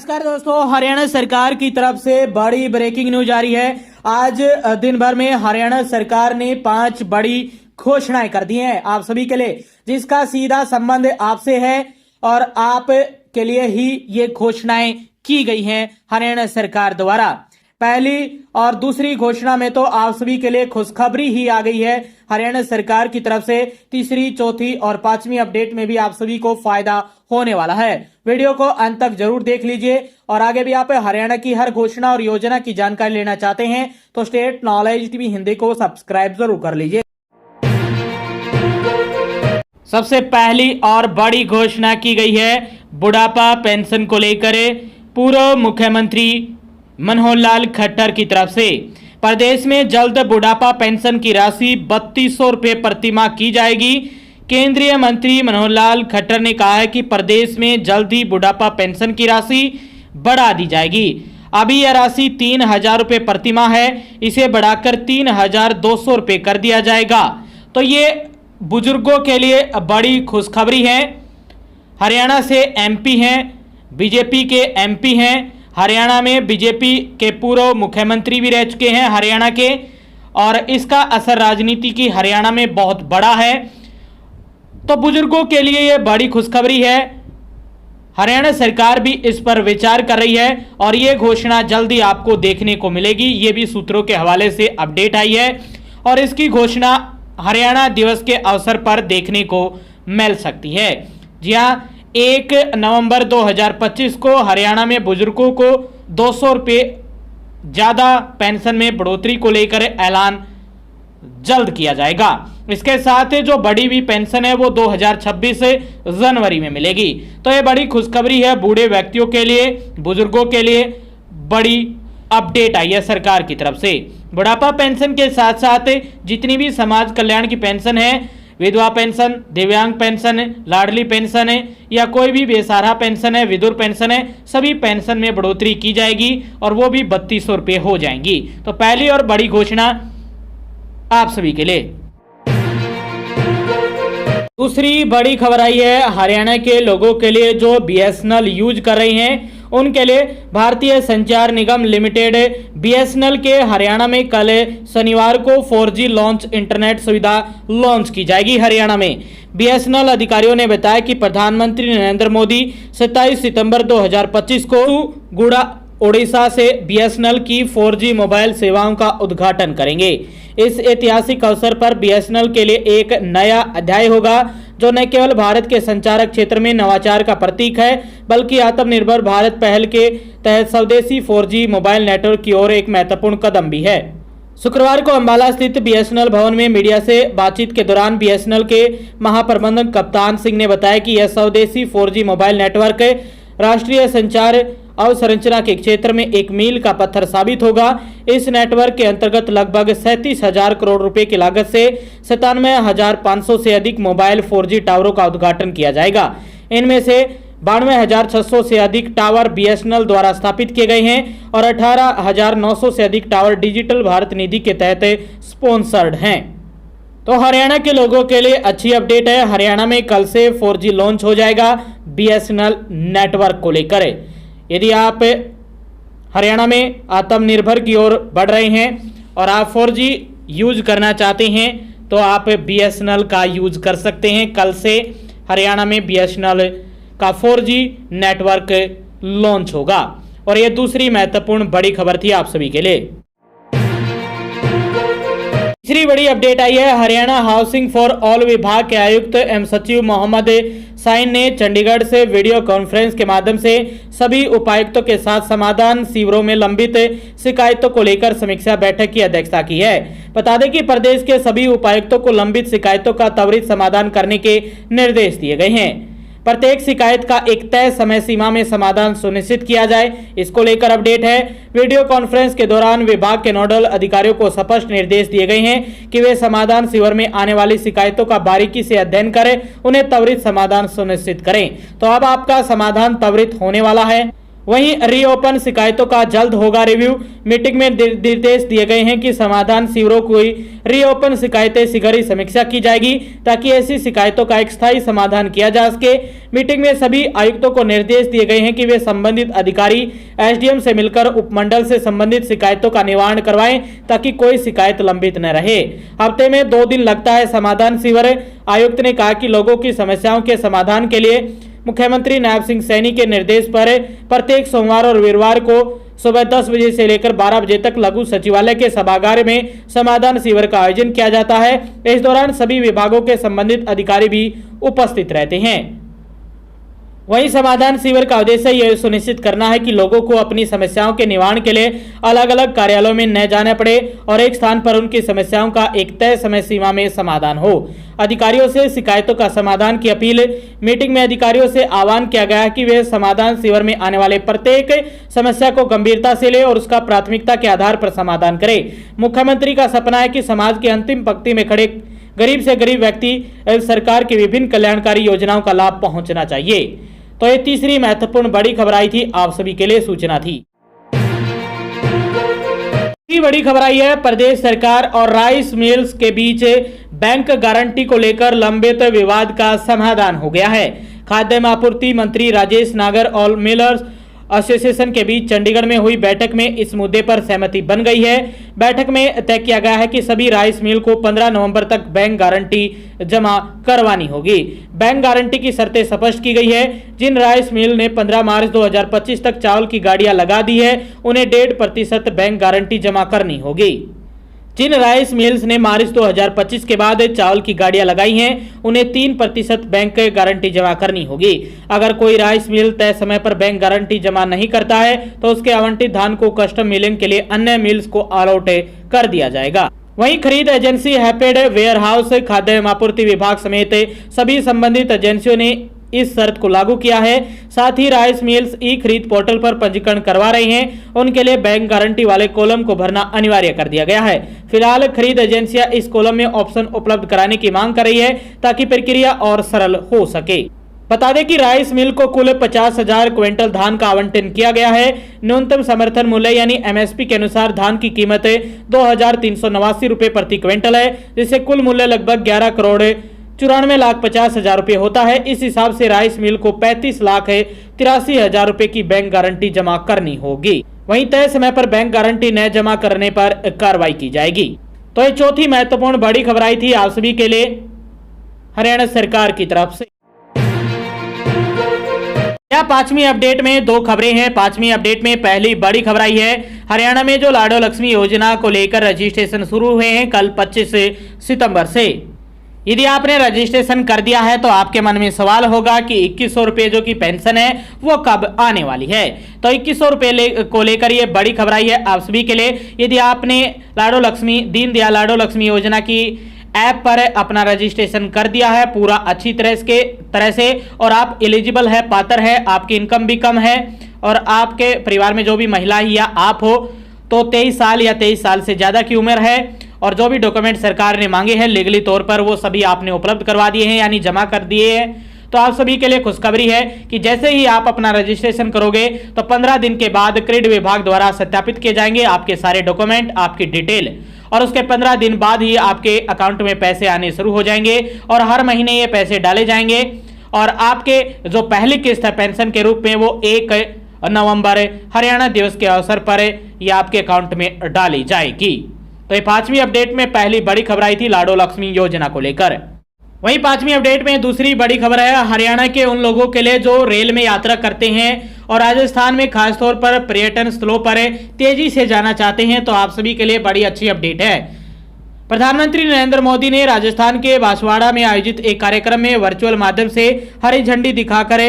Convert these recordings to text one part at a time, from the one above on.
नमस्कार दोस्तों, हरियाणा सरकार की तरफ से बड़ी ब्रेकिंग न्यूज आ रही है। आज दिन भर में हरियाणा सरकार ने 5 बड़ी घोषणाएं कर दी हैं आप सभी के लिए, जिसका सीधा संबंध आपसे है और आप के लिए ही ये घोषणाएं की गई हैं हरियाणा सरकार द्वारा। पहली और दूसरी घोषणा में तो आप सभी के लिए खुशखबरी ही आ गई है हरियाणा सरकार की तरफ से। तीसरी, चौथी और 5वीं अपडेट में भी आप सभी को फायदा होने वाला है। वीडियो को अंत तक जरूर देख लीजिए और आगे भी आप हरियाणा की हर घोषणा और योजना की जानकारी लेना चाहते हैं तो स्टेट नॉलेज टीवी हिंदी को सब्सक्राइब जरूर कर लीजिए। सबसे पहली और बड़ी घोषणा की गई है बुढ़ापा पेंशन को लेकर पूर्व मुख्यमंत्री मनोहर लाल खट्टर की तरफ से। प्रदेश में जल्द बुढ़ापा पेंशन की राशि 3200 रुपये प्रतिमाह की जाएगी। केंद्रीय मंत्री मनोहर लाल खट्टर ने कहा है कि प्रदेश में जल्द ही बुढ़ापा पेंशन की राशि बढ़ा दी जाएगी। अभी यह राशि 3000 रुपये प्रतिमाह है, इसे बढ़ाकर 3200 रुपये कर दिया जाएगा। तो ये बुजुर्गों के लिए बड़ी खुशखबरी है। हरियाणा से एमपी हैं, बीजेपी के एमपी हैं, हरियाणा में बीजेपी के पूर्व मुख्यमंत्री भी रह चुके हैं हरियाणा के, और इसका असर राजनीति की हरियाणा में बहुत बड़ा है। तो बुजुर्गों के लिए यह बड़ी खुशखबरी है। हरियाणा सरकार भी इस पर विचार कर रही है और यह घोषणा जल्दी आपको देखने को मिलेगी। ये भी सूत्रों के हवाले से अपडेट आई है और इसकी घोषणा हरियाणा दिवस के अवसर पर देखने को मिल सकती है। जी हाँ, 1 नवंबर 2025 को हरियाणा में बुजुर्गों को 200 रुपये ज़्यादा पेंशन में बढ़ोतरी को लेकर ऐलान जल्द किया जाएगा। इसके साथ ही जो बढ़ी हुई पेंशन है वो 2026 जनवरी में मिलेगी। तो ये बड़ी खुशखबरी है बूढ़े व्यक्तियों के लिए, बुजुर्गों के लिए बड़ी अपडेट आई है सरकार की तरफ से। बुढ़ापा पेंशन के साथ साथ जितनी भी समाज कल्याण की पेंशन है, विधवा पेंशन, दिव्यांग पेंशन है, लाडली पेंशन है या कोई भी बेसहारा पेंशन है, विधुर पेंशन है, सभी पेंशन में बढ़ोतरी की जाएगी और वो भी 3200 रुपये हो जाएंगी। तो पहली और बड़ी घोषणा आप सभी के लिए। दूसरी बड़ी खबर आई है हरियाणा के लोगों के लिए जो बीएसएनएल यूज कर रहे हैं उनके लिए। भारतीय संचार निगम लिमिटेड बीएसएनएल के हरियाणा में कल शनिवार को 4G लॉन्च इंटरनेट सुविधा लॉन्च की जाएगी हरियाणा में। बीएसएनएल अधिकारियों ने बताया कि प्रधानमंत्री नरेंद्र मोदी 27 सितंबर 2025 को गुड़ा ओडिशा से बीएसएनएल की 4G मोबाइल सेवाओं का उद्घाटन करेंगे। इस ऐतिहासिक अवसर पर बीएसएनएल के लिए एक नया अध्याय होगा जो न केवल भारत के संचारक क्षेत्र में नवाचार का प्रतीक है बल्कि आत्मनिर्भर भारत पहल के तहत स्वदेशी 4G मोबाइल नेटवर्क की ओर एक महत्वपूर्ण कदम भी है। शुक्रवार को अंबाला स्थित बीएसएनएल भवन में मीडिया से बातचीत के दौरान बीएसएनएल के महाप्रबंधक कप्तान सिंह ने बताया कि यह स्वदेशी 4G मोबाइल नेटवर्क राष्ट्रीय संचार अवसंरचना के क्षेत्र में एक मील का पत्थर साबित होगा। इस नेटवर्क के अंतर्गत लगभग 37,000 करोड़ रुपए की लागत से 97,500 से अधिक मोबाइल 4G टावरों का उद्घाटन किया जाएगा। इनमें से 92,600 से अधिक टावर बीएसएनएल द्वारा स्थापित किए गए हैं और 18,900 से अधिक टावर डिजिटल भारत निधि के तहत स्पॉन्सर्ड हैं। तो हरियाणा के लोगों के लिए अच्छी अपडेट है। हरियाणा में कल से 4G लॉन्च हो जाएगा बीएसएनएल नेटवर्क को लेकर। यदि आप हरियाणा में आत्मनिर्भर की ओर बढ़ रहे हैं और आप 4G यूज करना चाहते हैं तो आप बीएसएनएल का यूज कर सकते हैं। कल से हरियाणा में बीएसएनएल का 4G नेटवर्क लॉन्च होगा और यह दूसरी महत्वपूर्ण बड़ी खबर थी आप सभी के लिए। तीसरी बड़ी अपडेट आई है हरियाणा हाउसिंग फॉर ऑल विभाग के आयुक्त एवं सचिव मोहम्मद साइन ने चंडीगढ़ से वीडियो कॉन्फ्रेंस के माध्यम से सभी उपायुक्तों के साथ समाधान शिविरों में लंबित शिकायतों को लेकर समीक्षा बैठक की अध्यक्षता की है। बता दें कि प्रदेश के सभी उपायुक्तों को लंबित शिकायतों का त्वरित समाधान करने के निर्देश दिए गए हैं। प्रत्येक शिकायत का एक तय समय सीमा में समाधान सुनिश्चित किया जाए, इसको लेकर अपडेट है। वीडियो कॉन्फ्रेंस के दौरान विभाग के नोडल अधिकारियों को स्पष्ट निर्देश दिए गए हैं कि वे समाधान शिविर में आने वाली शिकायतों का बारीकी से अध्ययन करें, उन्हें त्वरित समाधान सुनिश्चित करें। तो अब आपका समाधान त्वरित होने वाला है। वहीं रीओपन शिकायतों का जल्द होगा रिव्यू। मीटिंग में निर्देश दिए गए हैं कि समाधान शिविरों की रीओपन शिकायतें शीघ्र ही समीक्षा की जाएगी ताकि ऐसी शिकायतों का एक स्थायी समाधान किया जा सके। मीटिंग में सभी आयुक्तों को निर्देश दिए गए हैं कि वे संबंधित अधिकारी एसडीएम से मिलकर उपमंडल से संबंधित शिकायतों का निवारण करवाएं ताकि कोई शिकायत लंबित न रहे। हफ्ते में 2 दिन लगता है समाधान शिविर। आयुक्त ने कहा कि लोगों की समस्याओं के समाधान के लिए मुख्यमंत्री नायब सिंह सैनी के निर्देश पर प्रत्येक सोमवार और वीरवार को सुबह 10 बजे से लेकर 12 बजे तक लघु सचिवालय के सभागार में समाधान शिविर का आयोजन किया जाता है। इस दौरान सभी विभागों के संबंधित अधिकारी भी उपस्थित रहते हैं। वहीं समाधान शिविर का उद्देश्य यह सुनिश्चित करना है कि लोगों को अपनी समस्याओं के निवारण के लिए अलग अलग कार्यालयों में न जाना पड़े और एक स्थान पर उनकी समस्याओं का एक तय समय सीमा में समाधान हो। अधिकारियों से शिकायतों का समाधान की अपील। मीटिंग में अधिकारियों से आह्वान किया गया कि वे समाधान शिविर में आने वाले प्रत्येक समस्या को गंभीरता से ले और उसका प्राथमिकता के आधार पर समाधान करें। मुख्यमंत्री का सपना है कि समाज की अंतिम पंक्ति में खड़े गरीब से गरीब व्यक्ति सरकार की विभिन्न कल्याणकारी योजनाओं का लाभ पहुंचना चाहिए। तो ये तीसरी महत्वपूर्ण बड़ी खबर आई थी, आप सभी के लिए सूचना थी। बड़ी खबर आई है, प्रदेश सरकार और राइस मिल्स के बीच बैंक गारंटी को लेकर लंबित विवाद का समाधान हो गया है। खाद्य आपूर्ति मंत्री राजेश नागर और मिलर्स एसोसिएशन के बीच चंडीगढ़ में हुई बैठक में इस मुद्दे पर सहमति बन गई है। बैठक में तय किया गया है कि सभी राइस मिल को 15 नवंबर तक बैंक गारंटी जमा करवानी होगी। बैंक गारंटी की शर्तें स्पष्ट की गई है। जिन राइस मिल ने 15 मार्च 2025 तक चावल की गाड़ियां लगा दी है उन्हें 1.5% बैंक गारंटी जमा करनी होगी। जिन राइस मिल्स ने मार्च 2025 के बाद चावल की गाड़ियां लगाई हैं उन्हें 3% बैंक गारंटी जमा करनी होगी। अगर कोई राइस मिल तय समय पर बैंक गारंटी जमा नहीं करता है तो उसके आवंटित धान को कस्टम मिलिंग के लिए अन्य मिल्स को अलॉट कर दिया जाएगा। वहीं खरीद एजेंसी हैपेड वेयर हाउस, खाद्य आपूर्ति विभाग समेत सभी संबंधित एजेंसियों ने इस शर्त को लागू किया है। साथ ही राइस मिल्स ई खरीद पोर्टल पर पंजीकरण करवा रहे हैं उनके लिए बैंक गारंटी वाले कॉलम को भरना अनिवार्य कर दिया गया है। फिलहाल खरीद एजेंसियां इस कॉलम में ऑप्शन उपलब्ध कराने की मांग कर रही है ताकि प्रक्रिया और सरल हो सके। बता दें कि राइस मिल को कुल 50,000 क्विंटल धान का आवंटन किया गया है। न्यूनतम समर्थन मूल्य यानी एमएसपी के अनुसार धान की कीमत 2,389 रुपए प्रति क्विंटल है, जिससे कुल मूल्य लगभग 11,94,50,000 रुपए होता है। इस हिसाब से राइस मिल को 35,83,000 रुपए की बैंक गारंटी जमा करनी होगी। वहीं तय समय पर बैंक गारंटी न जमा करने पर कार्रवाई की जाएगी। तो ये चौथी महत्वपूर्ण बड़ी खबर आई थी आप सभी के लिए हरियाणा सरकार की तरफ से। पांचवी अपडेट में 2 खबरें हैं। पांचवी अपडेट में पहली बड़ी खबर आई है, हरियाणा में जो लाडो लक्ष्मी योजना को लेकर रजिस्ट्रेशन शुरू हुए हैं कल 25 सितंबर से। यदि आपने रजिस्ट्रेशन कर दिया है तो आपके मन में सवाल होगा कि 2100 रुपये जो कि पेंशन है वो कब आने वाली है। तो 2100 रुपये को लेकर ये बड़ी खबर आई है आप सभी के लिए। यदि आपने लाडो लक्ष्मी दीनदयाल लाडो लक्ष्मी योजना की ऐप पर अपना रजिस्ट्रेशन कर दिया है पूरा अच्छी तरह से और आप एलिजिबल है, पात्र है, आपकी इनकम भी कम है और आपके परिवार में जो भी महिला या आप हो तो 23 साल या 23 साल से ज़्यादा की उम्र है और जो भी डॉक्यूमेंट सरकार ने मांगे हैं लीगली तौर पर वो सभी आपने उपलब्ध करवा दिए हैं यानी जमा कर दिए हैं। तो आप सभी के लिए खुशखबरी है कि जैसे ही आप अपना रजिस्ट्रेशन करोगे तो 15 दिन के बाद क्रेडिट विभाग द्वारा सत्यापित किए जाएंगे आपके सारे डॉक्यूमेंट, आपकी डिटेल, और उसके 15 दिन बाद ही आपके अकाउंट में पैसे आने शुरू हो जाएंगे और हर महीने ये पैसे डाले जाएंगे और आपके जो पहली किस्त है पेंशन के रूप में वो 1 नवंबर हरियाणा दिवस के अवसर पर ये आपके अकाउंट में डाली जाएगी। तो ये पांचवी अपडेट में पहली बड़ी खबर आई थी लाडो लक्ष्मी योजना को लेकर। वहीं पांचवी अपडेट में दूसरी बड़ी खबर है हरियाणा के उन लोगों के लिए जो रेल में यात्रा करते हैं और राजस्थान में खासतौर पर पर्यटन स्थलों पर तेजी से जाना चाहते हैं। तो आप सभी के लिए बड़ी अच्छी अपडेट है। प्रधानमंत्री नरेंद्र मोदी ने राजस्थान के बांसवाड़ा में आयोजित एक कार्यक्रम में वर्चुअल माध्यम से हरी झंडी दिखाकर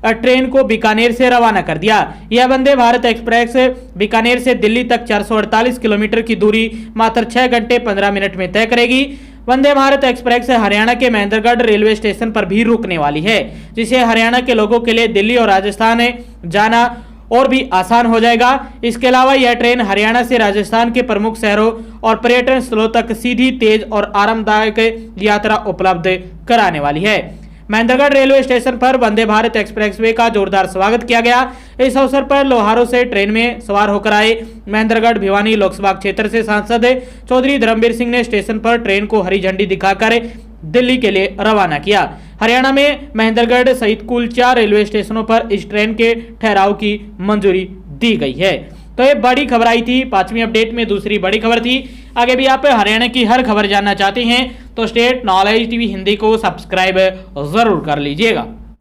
ट्रेन को बीकानेर से रवाना कर दिया। यह वंदे भारत एक्सप्रेस बीकानेर से दिल्ली तक 448 किलोमीटर की दूरी मात्र 6 घंटे 15 मिनट में तय करेगी। वंदे भारत एक्सप्रेस हरियाणा के महेंद्रगढ़ रेलवे स्टेशन पर भी रुकने वाली है, जिससे हरियाणा के लोगों के लिए दिल्ली और राजस्थान जाना और भी आसान हो जाएगा। इसके अलावा यह ट्रेन हरियाणा से राजस्थान के प्रमुख शहरों और पर्यटन स्थलों तक सीधी, तेज और आरामदायक यात्रा उपलब्ध कराने वाली है। महेंद्रगढ़ रेलवे स्टेशन पर वंदे भारत एक्सप्रेसवे का जोरदार स्वागत किया गया। इस अवसर पर लोहारों से ट्रेन में सवार होकर आए महेंद्रगढ़ भिवानी लोकसभा क्षेत्र से सांसद चौधरी धर्मवीर सिंह ने स्टेशन पर ट्रेन को हरी झंडी दिखाकर दिल्ली के लिए रवाना किया। हरियाणा में महेंद्रगढ़ सहित कुल 4 रेलवे स्टेशनों पर इस ट्रेन के ठहराव की मंजूरी दी गई है। तो ये बड़ी खबर आई थी। 5वीं अपडेट में दूसरी बड़ी खबर थी। आगे भी आप हरियाणा की हर खबर जानना चाहते हैं तो स्टेट नॉलेज टीवी हिंदी को सब्सक्राइब जरूर कर लीजिएगा।